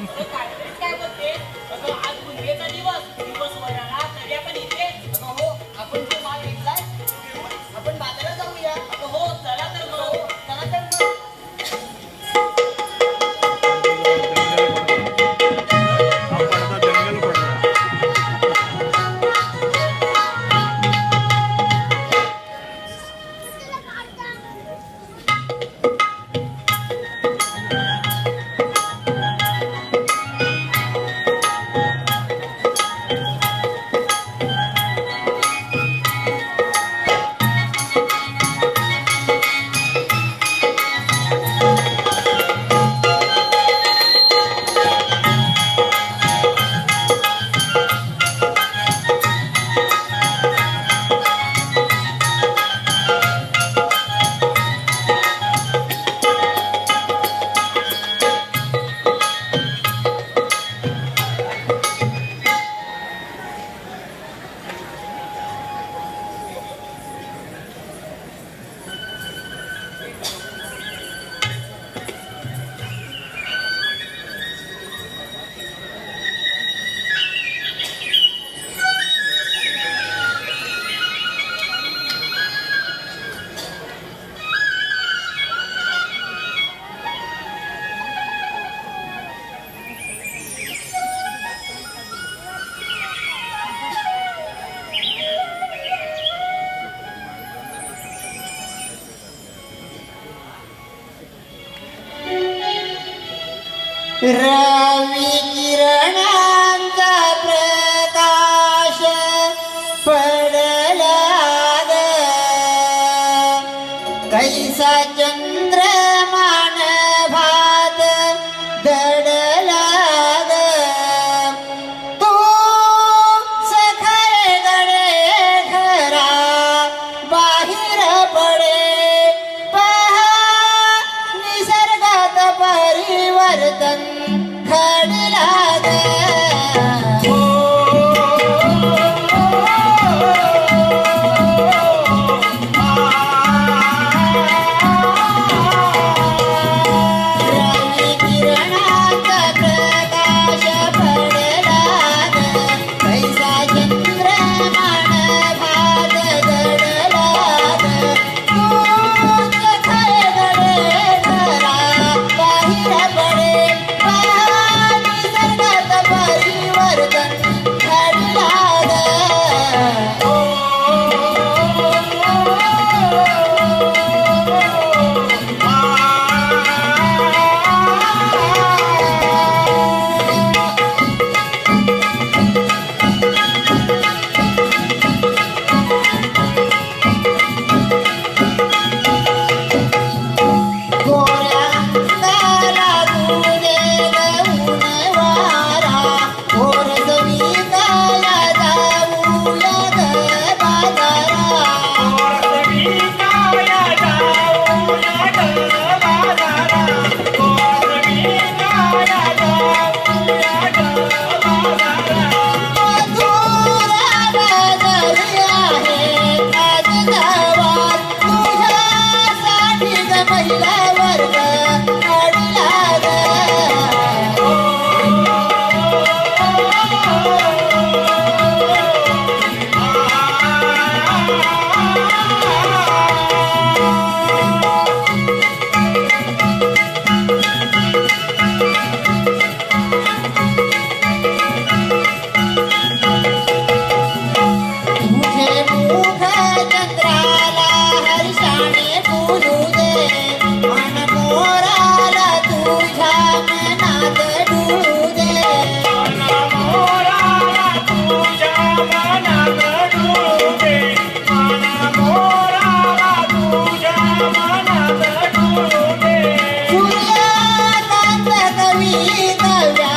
काय बोलते अगं आज गुंगेचा दिवस वराला तरी आपण इथे अगं हो आपण जो माल घेतलाय आपण बाजारात जाऊया अगं हो चला तर मग चला तर मग रवी किरणांचा प्रकाश पडला ग कैसा चंद्रमान भात दडला ग तू सखरे गडे खरा बाहेर पडे पहा निसर्गात परिवर्तन घडला ग रवी किरणांचा प्रकाश पडला ग कैसा चंद्रमान भात दडला ग तूच खरगडे खरा बाहेर पडे पहा निसर्गात परिवर्तन घडला ग गोऱ्या अंगाला तुझे गऊन वारा घोर सविताला जाऊया ग बाजारा मथुरा बदलली आहे आज गावात तुझ्यासाठी ग महिला वर्ग अडला ग तुझे मुख चंद्राला हर्षाने फुलू दे मन मोराला तुझ्या मनात डुलू दे सूर्यकांत कवी नव्या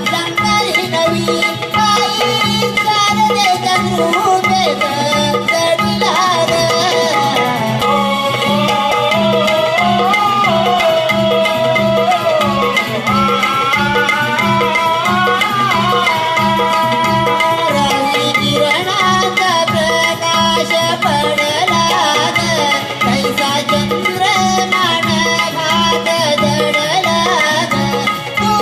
संकरी नवी आई शारदेच्या कृपेत दडला ग रवी किरणांचा प्रकाश पडला ग कैसा चंद्रमान भात दडला ग तू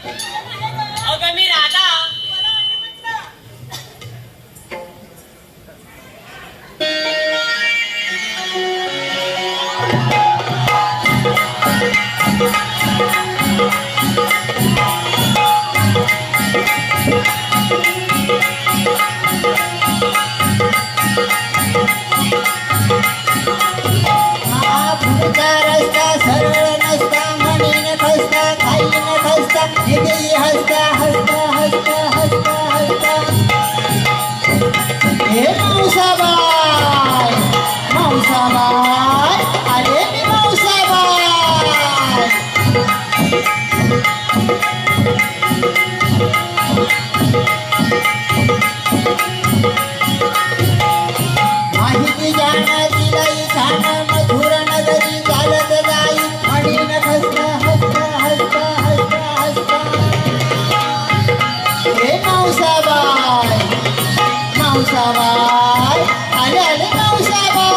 अगं मी राधा. हा पुढचा रस्ता सरळ नसता म्हणीन खसता खाईन खसता निघी हसता हसता हसता हसता हसता हे मावसाबाई मावसाबाई अरे मी मावसाबाई माहिती जाण दिलाई छान मधुर नगरी चालत जाई म्हणीन हसता हसता हसता हसता हसता हे मावसाबाई मावसाबाई आले आले मावसाबाई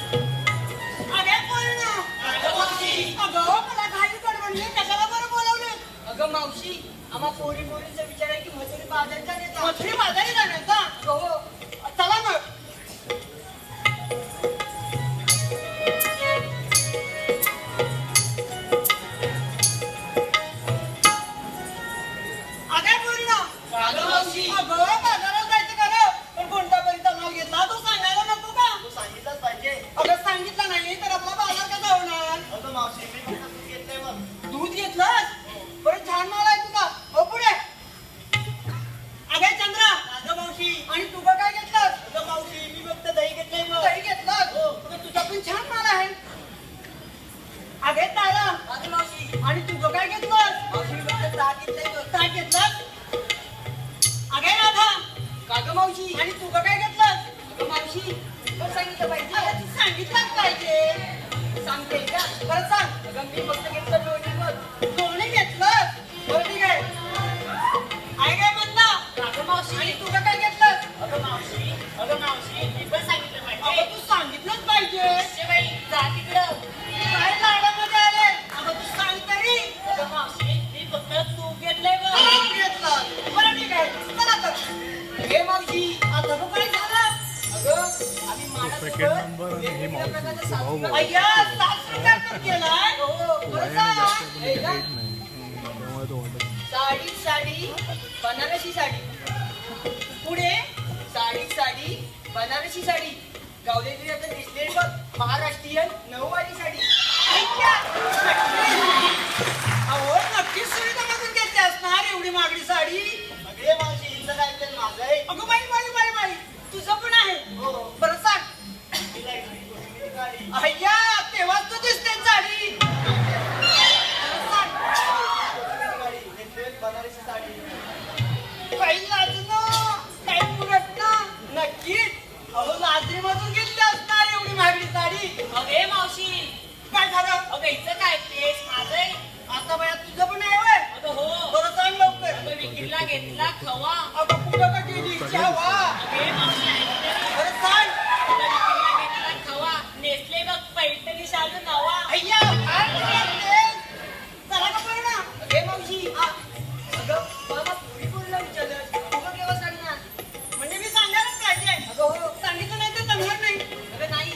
अरे पूर्ण अगं मावशी. अगं मला घाई कडवडली कशाला बरं बोलवले अगं मावशी आम्हा पोरी पोरींचा विचार आहे की मजुरी बाजार जाण्याचा. मछली बाजारी जाण्याचा हो. चला मग अरे पूर्ण अगं मावशी. अगं बाजारात जायचं खरं पण कोणता पर्यंत माल घेतला तो सांगायला नको का तू सांगितलंच पाहिजे. अगं सांगितलं नाही तर आपला बाजार कसा होणार अगं मावशी मी फक्त दूध घेतलंय मग. दूध घेतलंस बरं छान माल आहे तुझा हो पुढे अगे चंद्रा अगं मावशी. आणि तुझं काय घेतलंस अगं मावशी मी फक्त दही घेतलंय मग. दही घेतलंस हो. तर तुझा पण छान माल आहे अगे तारा अगं मावशी. आणि तुझं काय घेतलंस मावशी मी फक्त ताक घेतलंय मग. काय घेतलंस अगे राधा अगं मावशी. आणि तुझं काय घेतलंस अगं मावशी पण सांगितलं पाहिजे. अगं तू सांगितलंच पाहिजे सांगते का. बरं सांग अगं मी फक्त घेतलं लोणी मग. दोन्ही घेतलंस बरं ठीक आहे आहे काय म्हणला अगं मावशी. आणि तुझं काय घेतलंस अगं मावशी. अगं मावशी मी पण सांगितलं पाहिजे. अगं तू सांगितलंच पाहिजे बाई जा तिकडं. काय लाडामध्ये आले अगं तू सांग तरी अगं मावशी मी फक्त तूप घेतलंय मग. तूप घेतलं बरं ठीक आहे चला तर हे मावशी. आता तू काय झालं अगं आम्ही माडासोबत वेगवेगळ्या प्रकारच्या सासूला- अय्या सात प्रकार तर केलाय हो. बरं सांग हे का? साडी साडी बनारसी साडी. पुढे साडी साडी बनारसी साडी. गावलेली आता दिसलेली बघ महाराष्ट्रीयन नऊवारी साडी. अय्या अहो नक्कीच सुविधामधून घेतली असणार एवढी महागडी साडी सगळे मावशी हिचं काय ते माझं आहे. अगं बाई बाई बाई बाई तुझं पण आहे हो. बरं सांग तिला एक कोशिंबीर काढली. अय्या तेव्हाच तू दिसते साडी बरं सांग कोशिंबीर काढली. घेतली बनारसी साडी. काही लाजणं काही मुरटणं नक्कीच अहो लाजरीमधून घेतली असणार एवढी महागडी साडी अगे मावशी. काय झालं अगं हिचं काय ते माझं आहे. आता बाया तुझं पण आहे होय अगं हो. बरं सांग लवकर अगं विकीला घेतला खवा. अगं कुठं का गेली वा अगे मावशी ऐक तरी. बरं सांग अगं विकीला घेतला खवा. नेसले बघ पैठणी शालू नवा. अय्या काय बोलते? चला का बरं ना अगे मावशी. अगं बाबा पोरी पोरीला विचारलं तुला केव्हा सांगणार. म्हणजे मी सांगायलाच पाहिजे अगं हो. सांगितलं नाही तर जमणार नाही अगं नाही.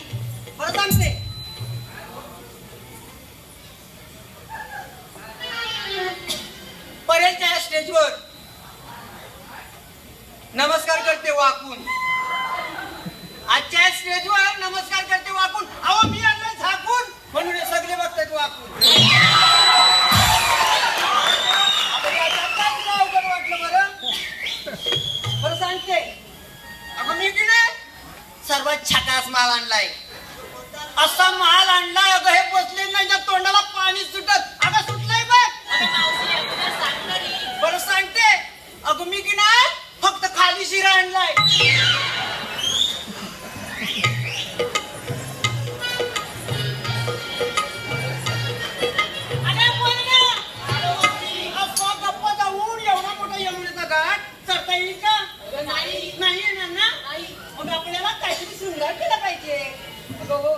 बरं सांगते परेलच्या स्टेजवर नमस्कार करते वाकून आजच्या स्टेजवर नमस्कार करते वाकून अहो मी आणलं झाकून म्हणून हे सगळे बघतात वाकून आता याच्यात काय तुला अवघड वाटलं बरं बरं सांगते अगं मी की नाही सर्वात छटास माल आणलाय असा माल आणलाय अगं हे बसले नाही त्या तोंडाला पाणी सुटत अगं सुटलंय बघ अगं मावशी अगोदर सांग तरी. बरं सांगते अगं मी की नाही फक्त खाली शिरा आणलाय अगं हो.